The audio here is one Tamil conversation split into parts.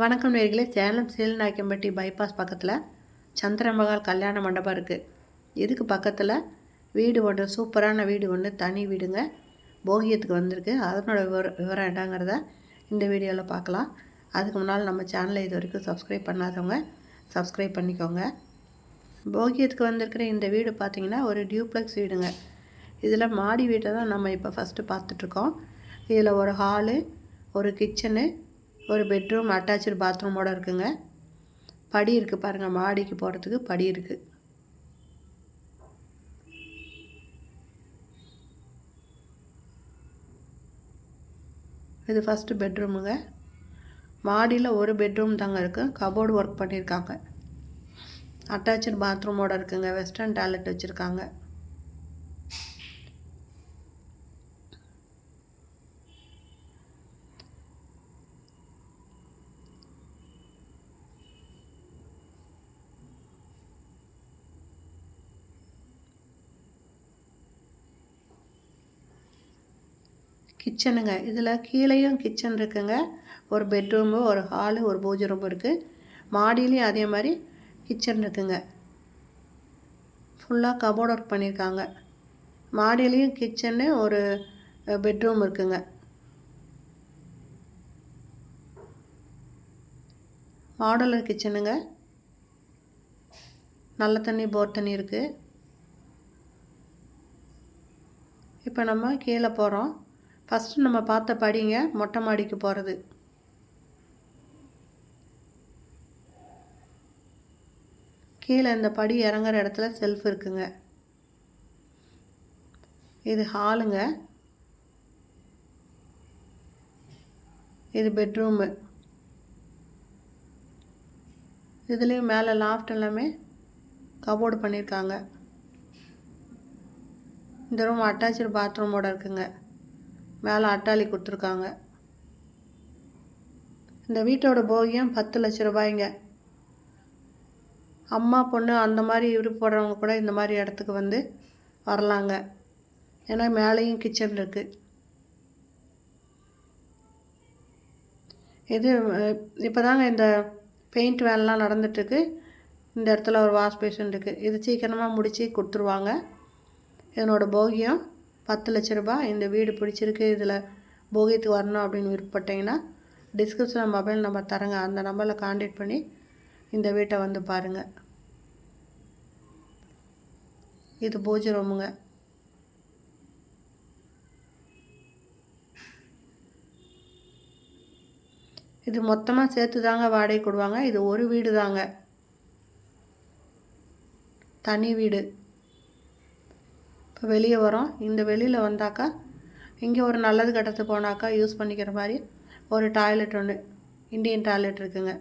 வணக்கம் நேயர்களே. சேலம் சீலநாயக்கம்பட்டி பைபாஸ் பக்கத்தில் சந்திரமகால் கல்யாண மண்டபம் இருக்குது. இதுக்கு பக்கத்தில் வீடு ஒன்று, சூப்பரான வீடு ஒன்று, தனி வீடுங்க, போகியத்துக்கு வந்திருக்கு. அதனோட விவரம் என்னங்கிறத இந்த வீடியோவில் பார்க்கலாம். அதுக்கு முன்னால் நம்ம சேனலை இது வரைக்கும் சப்ஸ்கிரைப் பண்ணாதவங்க சப்ஸ்கிரைப் பண்ணிக்கோங்க. போகியத்துக்கு வந்திருக்கிற இந்த வீடு பார்த்திங்கன்னா ஒரு டியூப்ளெக்ஸ் வீடுங்க. இதில் மாடி வீட்டை தான் நம்ம இப்போ ஃபஸ்ட்டு பார்த்துட்ருக்கோம். இதில் ஒரு ஹாலு, ஒரு கிச்சனு, ஒரு பெட்ரூம், அட்டாச்சு பாத்ரூமோடு இருக்குங்க. படி இருக்குது பாருங்கள், மாடிக்கு போகிறதுக்கு படி இருக்குது. இது ஃபஸ்ட்டு பெட்ரூமுங்க. மாடியில் ஒரு பெட்ரூம் தாங்க இருக்குது. கபோர்டு ஒர்க் பண்ணியிருக்காங்க. அட்டாச்சு பாத்ரூமோடு இருக்குங்க. வெஸ்டர்ன் டாய்லெட் வச்சுருக்காங்க. கிச்சனுங்க. இதில் கீழேயும் கிச்சன் இருக்குங்க. ஒரு பெட்ரூமு, ஒரு ஹாலு, ஒரு பூஜை ரூம் இருக்குது. மாடியிலையும் அதே மாதிரி கிச்சன் இருக்குங்க. ஃபுல்லாக கபோர்ட் ஒர்க் பண்ணியிருக்காங்க. மாடியிலையும் கிச்சனு, ஒரு பெட்ரூம் இருக்குங்க. மாடலர் கிச்சனுங்க. நல்ல தண்ணி, போர் தண்ணி இருக்குது. இப்போ நம்ம கீழே போகிறோம். ஃபஸ்ட்டு நம்ம பார்த்த படிங்க மொட்டை மாடிக்கு போகிறது. கீழே இந்த படி இறங்குற இடத்துல செல்ஃப் இருக்குங்க. இது ஹாலுங்க. இது பெட்ரூமு. இதுலேயும் மேலே லாஃப்ட் எல்லாமே கபோர்டு பண்ணியிருக்காங்க. இந்த ரூம் அட்டாச்சு பாத்ரூமோடு இருக்குங்க. மேலே அட்டாளி கொடுத்துருக்காங்க. இந்த வீட்டோட போகியம் 10 லட்ச ரூபாய்ங்க. அம்மா பொண்ணு அந்த மாதிரி விருப்பப்படுறவங்க கூட இந்த மாதிரி இடத்துக்கு வந்து வரலாங்க. ஏன்னா மேலேயும் கிச்சன் இருக்குது. இது இப்போ தாங்க இந்த பெயிண்ட் வேலைலாம் நடந்துட்டுருக்கு. இந்த இடத்துல ஒரு வாஷ் பேஷன் இருக்குது. இது சீக்கிரமாக முடித்து கொடுத்துருவாங்க. இதனோட போகியம் 10 லட்ச ரூபாய். இந்த வீடு பிடிச்சிருக்கு, இதில் போகியத்துக்கு வரணும் அப்படின்னு விருப்பப்பட்டீங்கன்னா டிஸ்கிரிப்ஷனில் மொபைல் நம்பர் தரேங்க. அந்த நம்பரில் கான்டாக்ட் பண்ணி இந்த வீட்டை வந்து பாருங்கள். இது பூஜை ரூமுங்க. இது மொத்தமாக சேர்த்து தாங்க வாடகை கொடுவாங்க. இது ஒரு வீடு தாங்க, தனி வீடு. இப்போ வெளியே வரோம். இந்த வெளியில் வந்தாக்கா இங்கே ஒரு நல்லது கட்டத்துக்கு போனாக்கா யூஸ் பண்ணிக்கிற மாதிரி ஒரு டாய்லெட் ஒன்று, இந்தியன் டாய்லெட் இருக்குங்க.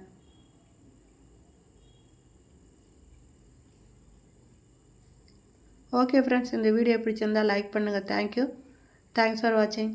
ஓகே ஃப்ரெண்ட்ஸ், இந்த வீடியோ பிடிச்சிருந்தால் லைக் பண்ணுங்கள். தேங்க்யூ. தேங்க்ஸ் ஃபார் வாட்சிங்.